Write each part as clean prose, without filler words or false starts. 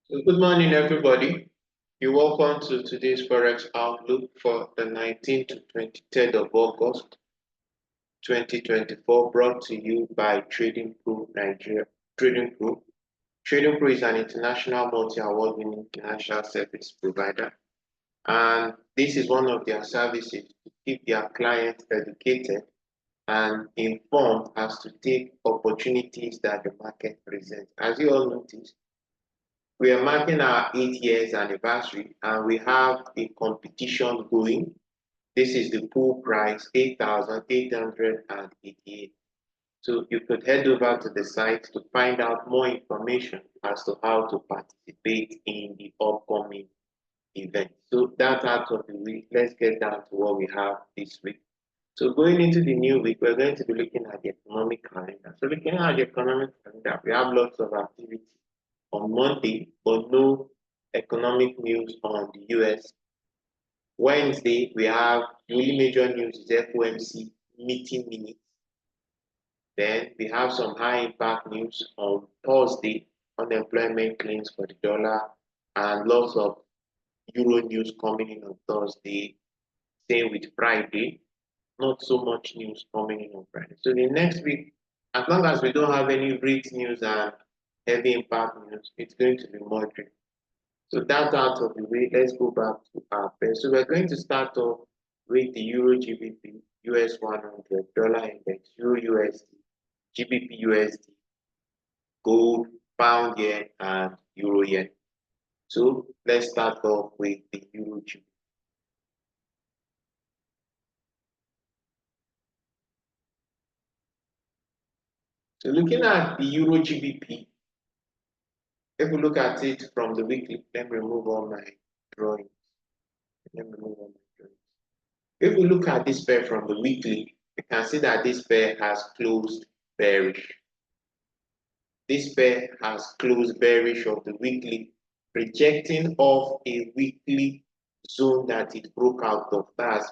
So good morning, everybody. You're welcome to today's Forex Outlook for the 19th to 23rd of August 2024, brought to you by Trading Pro Nigeria. Trading Pro. Trading Pro is an international multi-award winning financial service provider, and this is one of their services to keep their clients educated and informed as to take opportunities that the market presents. As you all notice, we are marking our 8 years anniversary and we have a competition going. This is the pool price, 8,888. So you could head over to the site to find out more information as to how to participate in the upcoming event. So that's out of the week. Let's get down to what we have this week. So going into the new week, we're going to be looking at the economic calendar. So looking at the economic calendar, we have lots of activity on Monday, but no economic news on the US. Wednesday, we have the only major news is FOMC meeting minutes. Then we have some high impact news on Thursday, unemployment claims for the dollar, and lots of Euro news coming in on Thursday. Same with Friday, not so much news coming in on Friday. So the next week, as long as we don't have any rate news and heavy impact news, it's going to be moderate. So that's out of the way. Let's go back to our pair. So we're going to start off with the EURGBP, US 100, dollar index, EURUSD, GBPUSD, gold, pound yen, and euro yen. So let's start off with the EURGBP. So looking at the EURGBP, if we look at it from the weekly, let me remove all my drawings. If we look at this pair from the weekly, we can see that this pair has closed bearish. This pair has closed bearish of the weekly, rejecting off a weekly zone that it broke out of. That's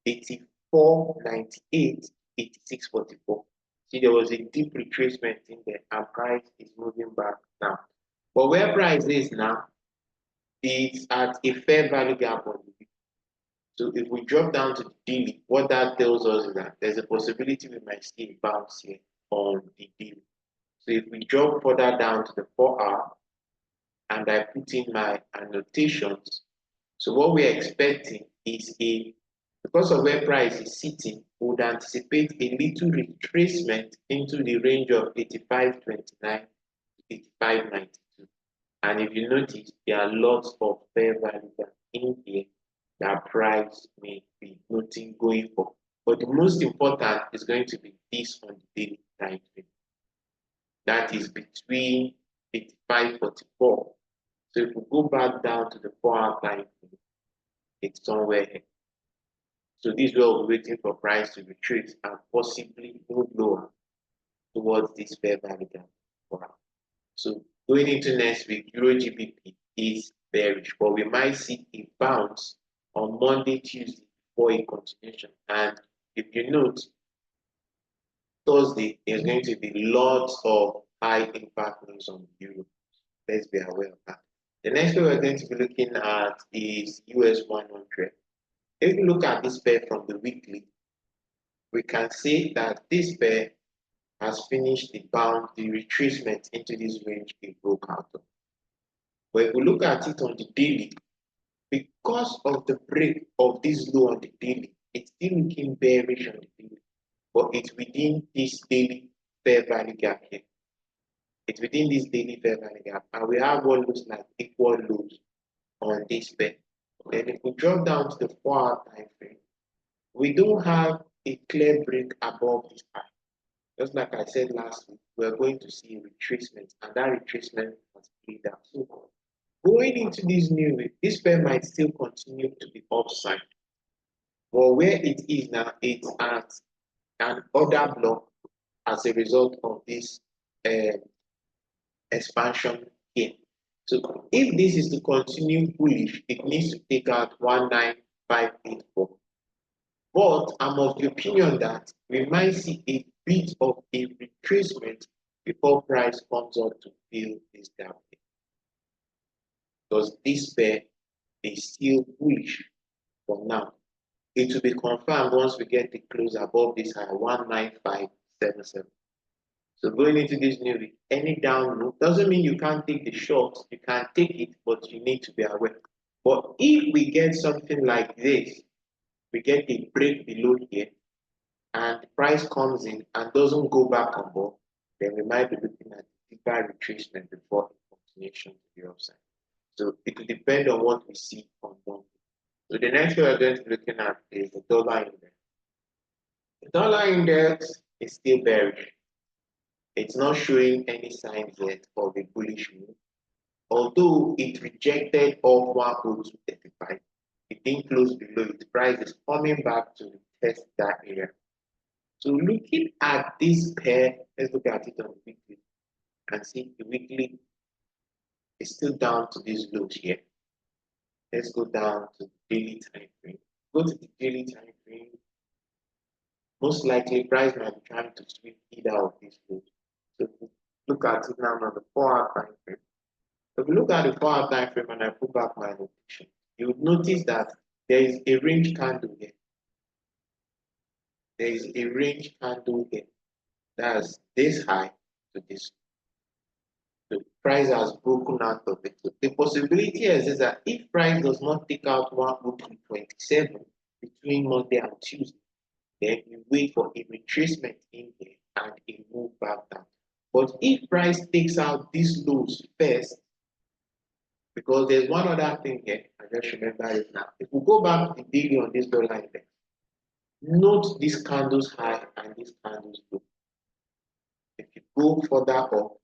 84.98, 86.44. See, there was a deep retracement in there, and price is moving back now. But where price is now, it's at a fair value gap on the week. So if we drop down to the daily, what that tells us is that there's a possibility we might see a bounce here on the daily. So if we drop further down to the 4-hour and I put in my annotations, so what we're expecting is because of where price is sitting, we would anticipate a little retracement into the range of 85.29 to 85.92. And if you notice, there are lots of fair value in here that price may be noting going for. But the most important is going to be this on the daily time frame. That is between 85.44. So if we go back down to the 4-hour time frame, it's somewhere here. So this is where we're waiting for price to retreat and possibly move lower towards this fair value gap. So going into next week, EURGBP is bearish, but we might see a bounce on Monday, Tuesday for a continuation. And if you note, Thursday is going to be lots of high impact news on the euro. Let's be aware of that. The next one we're going to be looking at is US 100. If you look at this pair from the weekly, we can see that this pair has finished the retracement into this range it broke out of. But if we look at it on the daily, because of the break of this low on the daily, it's still looking bearish on the daily, but it's within this daily fair value gap here. It's within this daily fair value gap, and we have what looks like equal lows on this pair. Then if we drop down to the 4-hour time frame, we don't have a clear break above this high. Just like I said last week, we're going to see a retracement, and that retracement has played out. So going into this new week, this pair might still continue to be upside. But where it is now, it's at an order block as a result of this expansion here. So if this is to continue bullish, it needs to take out 19584. But I'm of the opinion that we might see a bit of a retracement before price comes up to fill this gap. because this pair is still bullish for now. It will be confirmed once we get the close above this high 19577. So going into this new week, any down move doesn't mean you can't take the short. You can take it, but you need to be aware. But if we get something like this, we get a break below here, and the price comes in and doesn't go back above, then we might be looking at deeper retracement before a continuation to the upside. So it will depend on what we see on Monday. So the next thing we're going to be looking at is the dollar index. The dollar index is still bearish. It's not showing any signs yet of a bullish move. Although it rejected off 102.35, it didn't close below it. Price is coming back to test that area. So looking at this pair, let's look at it on the weekly and see the weekly is still down to these lows here. Let's go down to the daily time frame. Go to the daily time frame. Most likely, price might be trying to sweep either of these lows. So look at it now on the 4-hour time frame. If you look at the 4-hour time frame and I put back my notation, you would notice that there is a range candle here. There is a range candle here. That's this high to this. The price has broken out of it. So the possibility is that if price does not take out 102.27 between Monday and Tuesday, then you wait for a retracement in here and a move back down. But if price takes out these lows first, because there's one other thing here, I just remember it now. If we go back to the daily on this dollar index, note this candle's high and this candle's low. If you go further up,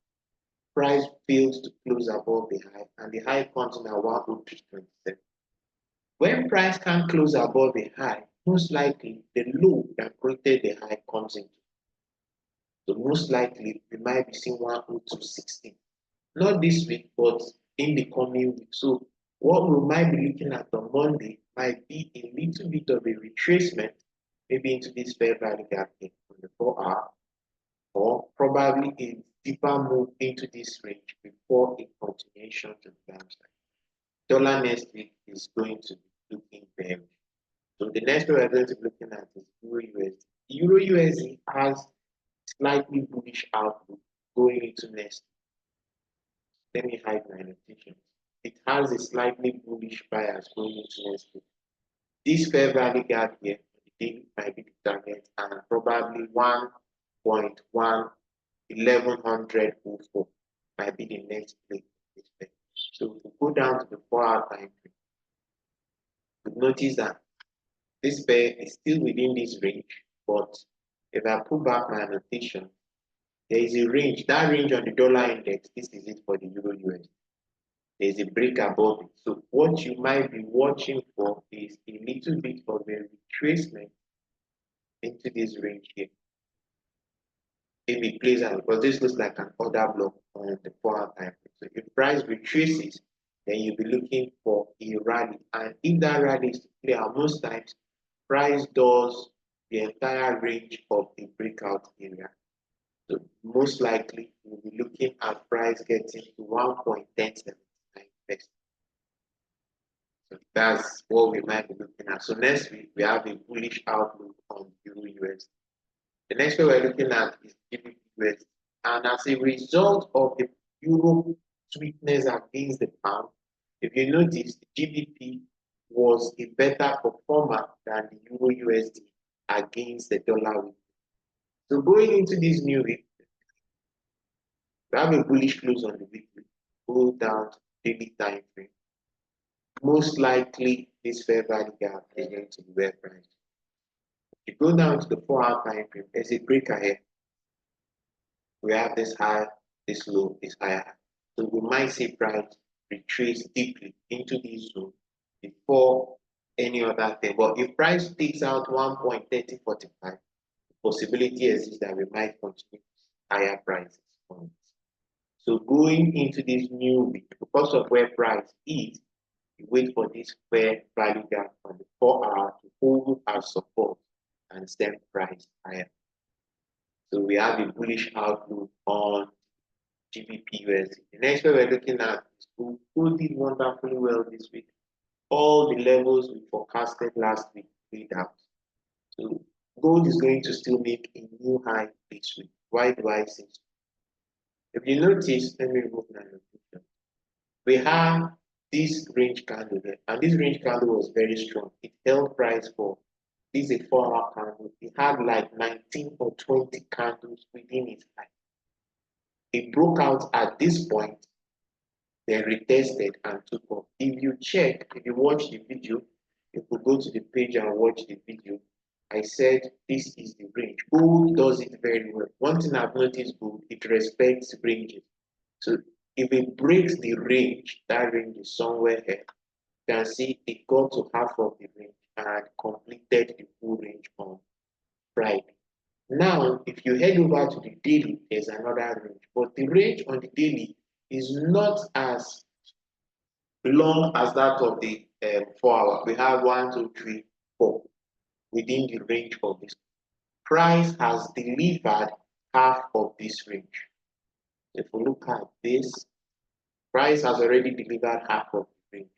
price fails to close above the high, and the high comes in at 103.27. When price can't close above the high, most likely the low that created the high comes into. So most likely we might be seeing 102.16. Not this week, but in the coming week. So what we might be looking at on Monday might be a little bit of a retracement, maybe into this fair value gap on the 4-hour, or probably a deeper move into this range before a continuation to the downside. Dollar next week is going to be looking bearish. So the next one we're going to be looking at is EURUSD. EURUSD has slightly bullish outlook going into next week. Let me hide my notations. It has a slightly bullish bias going into next week. This fair value gap here might be the target, and probably 1.1 1104 might be the next play. So if we go down to the 4-hour time frame, you notice that this pair is still within this range, but if I pull back my annotation, there is a range. That range on the dollar index, this is it for the EURUSD. There is a break above it. So what you might be watching for is a little bit of a retracement into this range here. If it plays out, because this looks like an order block on the 4-hour time frame. So if price retraces, then you'll be looking for a rally. And if that rally is to play out, most times price does the entire range of the breakout area. So most likely we'll be looking at price getting to 1.1079 next. So that's what we might be looking at. So next week we have a bullish outlook on EURUSD. The next one we're looking at is GBPUSD. And as a result of the euro weakness against the pound, if you notice, the GBP was a better performer than the EURUSD against the dollar week. So going into this new week, we have a bullish close on the weekly, go down to daily time frame. Most likely, this fair value gap is going to be where price. If you go down to the 4-hour time frame, there's a breaker here. We have this high, this low, this higher. So we might see price retrace deeply into this zone before any other thing. But if price takes out 1.3045, the possibility exists that we might continue higher prices on it. So going into this new week, because of where price is, you wait for this fair value gap on the 4-hour to hold as support and send price higher. So we have a bullish outlook on GBPUSD. The next pair we're looking at is gold did wonderfully well this week. All the levels we forecasted last week played out. So gold is going to still make a new high this week. Why do I say so? If you notice, let me remove my notation. We have this range candle there, and this range candle was very strong. It held price for this is a 4-hour candle. It had like 19 or 20 candles within its high. It broke out at this point, then retested and took off. If you check, if you watch the video, if you go to the page and watch the video, I said this is the range. Gold does it very well. One thing I've noticed, gold, it respects ranges. So if it breaks the range, that range is somewhere here. You can see it got to half of the range and completed the full range on Friday. Now, if you head over to the daily, there's another range, but the range on the daily is not as long as that of the 4-hour. We have 1, 2, 3, 4 within the range of this. Price has delivered half of this range. If we look at this, price has already delivered half of the range.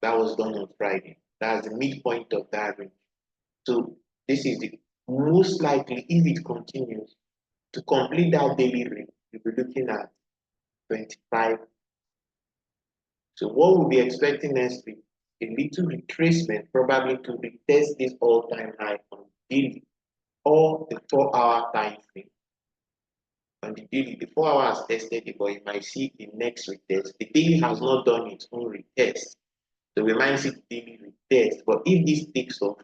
That was done on Friday. That's the midpoint of that range. So this is the most likely, if it continues, to complete that daily range, you'll be looking at 25. So what we'll be expecting next week, a little retracement, probably to retest this all-time high on daily or the 4-hour time frame. On the daily, the 4 hours tested it, but you might see the next retest. The daily has not done its own retest. So we might see the daily retest. But if this takes off,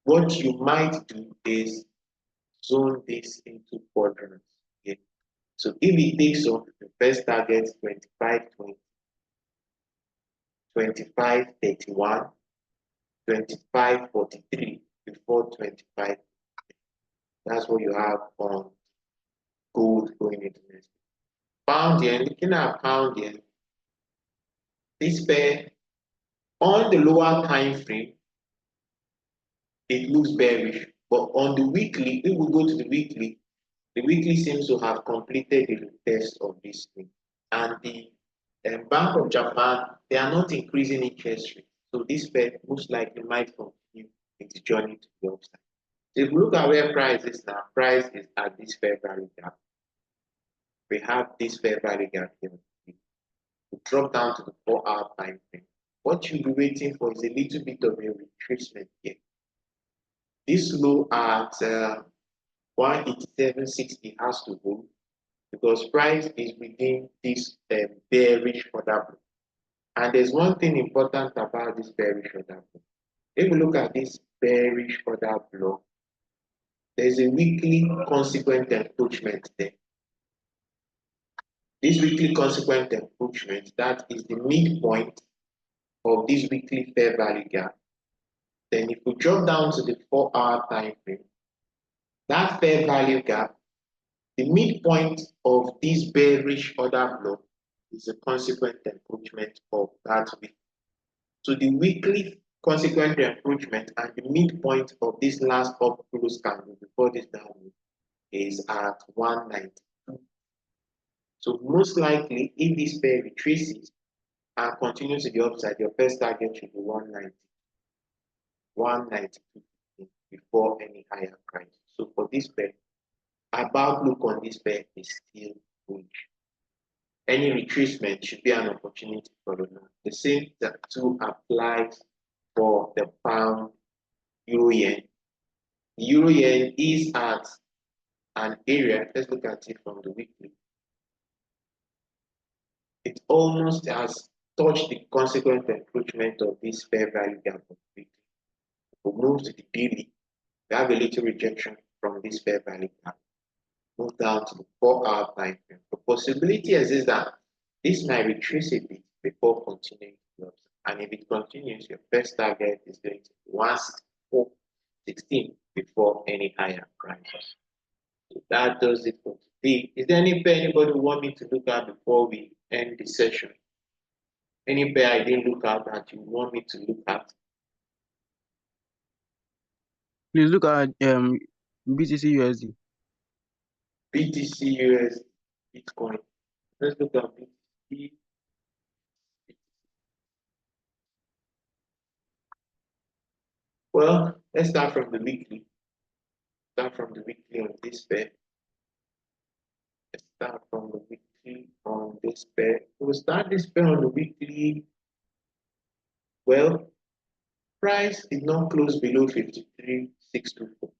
what you might do is zone this into quadrants. Okay? So if it takes off, the first target 25.20, 25.31, 25.43 before 25. That's what you have on gold going into next. Pound yen, looking at pound yen, this pair on the lower time frame, it looks bearish. But on the weekly, if we go to the weekly seems to have completed the retest of this thing. And the Bank of Japan, they are not increasing interest rate. So this pair most likely might continue its journey to the upside. So if we look at where price is now, price is at this fair value gap. We have this fair value gap here. We drop down to the 4-hour time frame. What you'll be waiting for is a little bit of a retracement here. This low at 187.60 has to hold because price is within this bearish order block. And there's one thing important about this bearish order block. If we look at this bearish order block, there's a weekly consequent encroachment there. This weekly consequent encroachment, that is the midpoint of this weekly fair value gap. Then if we drop down to the 4-hour time frame, that fair value gap, the midpoint of this bearish order block is a consequent encroachment of that week. So the weekly consequent encroachment and the midpoint of this last up close candle before this downward is at 192. So most likely, if this pair retraces and continues to the upside, your first target should be 190, 192 before any higher price. So for this pair, about look on this pair is still bullish. Any retracement should be an opportunity for the now. The same too applies for the pound euro yen. The euro yen is at an area, let's look at it from the weekly. It almost has touched the consequent encroachment of this fair value gap of the weekly. We move to the daily. We have a little rejection from this fair value gap. Move down to the 4-hour time frame. The possibility exists that this might retrace a bit before continuing to upside. And if it continues, your first target is going to be 164.16 before any higher prices. So that does it for today. Is there any pair anybody want me to look at before we end the session? Any pair I didn't look at that you want me to look at? Please look at BTC USD. BTC, US, Bitcoin. Let's look at BTC. Well, let's start from the weekly. Start from the weekly on this pair. Let's start from the weekly on this pair. We'll start this pair on the weekly. Well, price did not close below 53,624.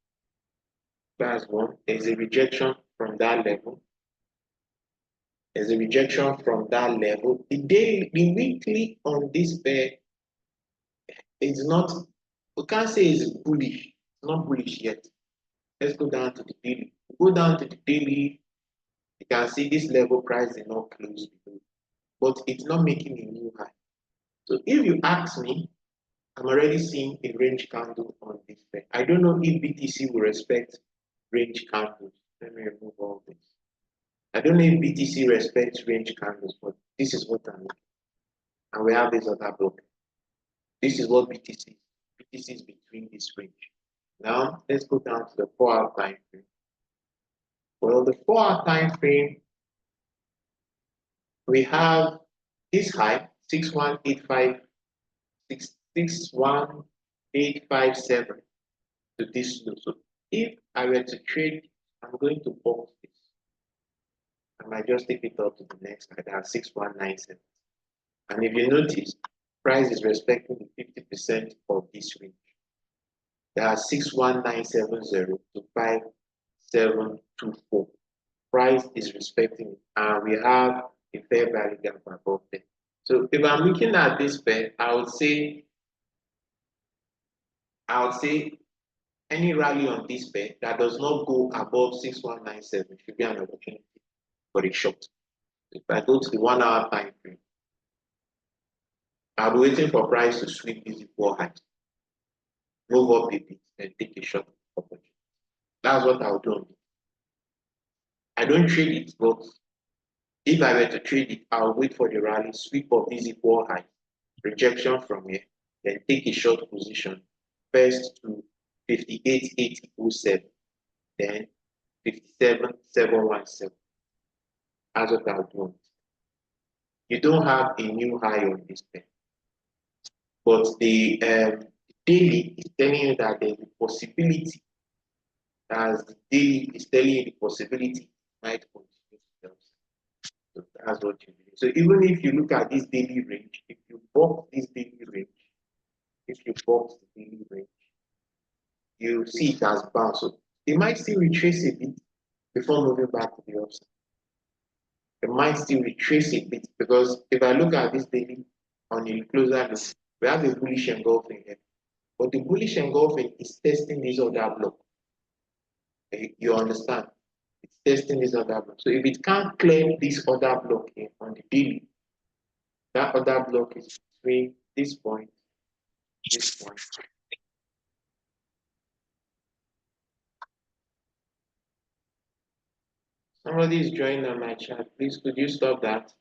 That's one. There's a rejection from that level. There's a rejection from that level. The weekly on this pair is not, we can't say it's bullish. It's not bullish yet. Let's go down to the daily. Go down to the daily. You can see this level price did not close below, but it's not making a new high. So if you ask me, I'm already seeing a range candle on this pair. I don't know if BTC will respect range candles. Let me remove all this. I don't know if BTC respects range candles, but this is what I'm looking. And we have this other block. This is what BTC is. BTC is between this range. Now, let's go down to the 4-hour time frame. Well, the 4-hour time frame, we have this high, 61857 to this low. So if I were to trade, I'm going to box this. I might just take it up to the next high, that's 6197. And if you notice, price is respecting the 50% of this range. That's 61970 to 5724. Price is respecting it, and we have a fair value gap above there. So if I'm looking at this pair, I would say any rally on this pair that does not go above 6197 should be an opportunity for a short. If I go to the 1-hour time frame, I'll be waiting for price to sweep this equal height, move up a bit, and take a short opportunity. That's what I'll do. I don't trade it, but if I were to trade it, I'll wait for the rally, sweep up this equal height, rejection from here, then take a short position, first to 58,807, then 57,717. That's what I'll do. You don't have a new high on this pair, but the daily is telling you that there's a possibility, as the daily is telling you the possibility might continue to sell. So that's what you do. So even if you look at this daily range, if you box this daily range, you see it has bounced. So it might still retrace a bit before moving back to the upside. It might still retrace a bit, because if I look at this daily on a closer look, we have a bullish engulfing here. But the bullish engulfing is testing this other block. You understand? It's testing this other block. So if it can't clear this other block here on the daily, that other block is between this point, this point. Somebody is joining on my chat. Please, could you stop that?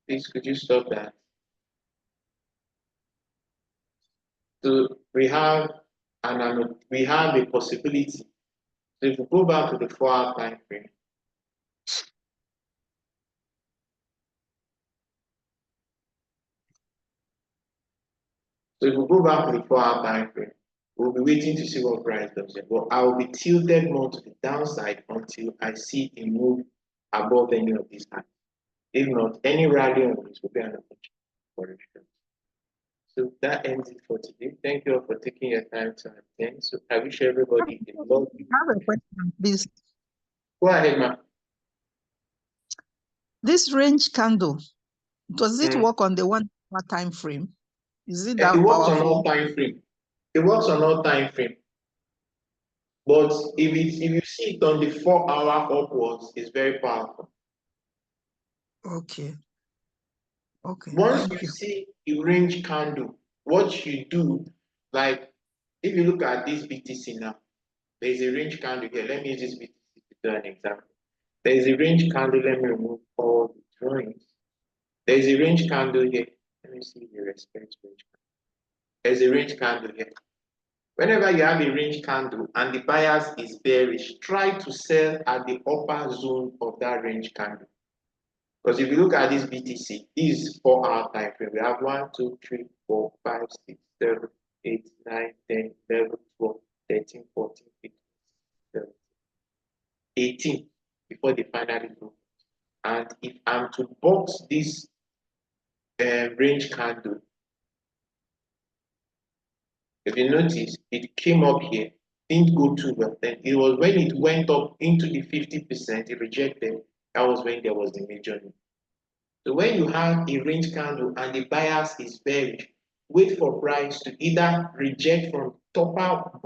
Please, could you stop that? So we have a possibility. So if we go back to the 4-hour time frame, we'll be waiting to see what price does it. But I will be tilted more to the downside until I see a move above any of these highs. If not, any rally on this will be an opportunity for it. So that ends it for today. Thank you all for taking your time to attend. So I wish everybody a lovely. I have a question, please. Go ahead, ma'am. This range candle, does it work on the 1-hour time frame? Is it that powerful? It works powerful? on all time frame. It works on all time frame. But if you see it on the 4-hour upwards, it's very powerful. Okay. Okay. Once you see a range candle, what you do, like if you look at this BTC now, there's a range candle here. Let me use this BTC to do an example. There's a range candle. Let me remove all the drawings. There's a range candle here. Let me see if you respect range candle. There's a range candle here. Whenever you have a range candle and the bias is bearish, try to sell at the upper zone of that range candle. Because if you look at this BTC, this is 4-hour time frame. We have 1, 2, 3, 4, 5, 6, 7, 8, 9, 10, 11, 12, 13, 14, 15, 17, 18 before they finally go. And if I'm to box this range candle, if you notice, it came up here, didn't go too well. Then it was when it went up into the 50%, it rejected. That was when there was the major need. So when you have a range candle and the bias is bearish, wait for price to either reject from top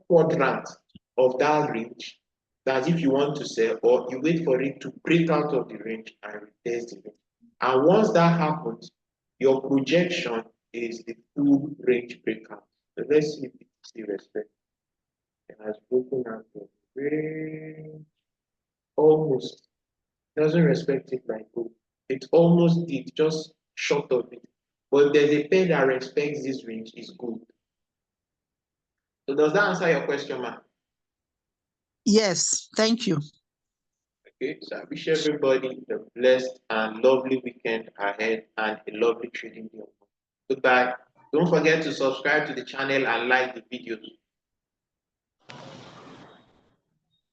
quadrant of that range, that's if you want to sell, or you wait for it to break out of the range and retest the range. And once that happens, your projection is the full range breakout. So let's see if it still respect. It has broken out of the range. Almost. Doesn't respect it like gold. It almost did, just short of it. But there's a pair that respects this range is good. So does that answer your question, ma'am? Yes, thank you. Okay, so I wish everybody a blessed and lovely weekend ahead and a lovely trading day. Goodbye. Don't forget to subscribe to the channel and like the videos.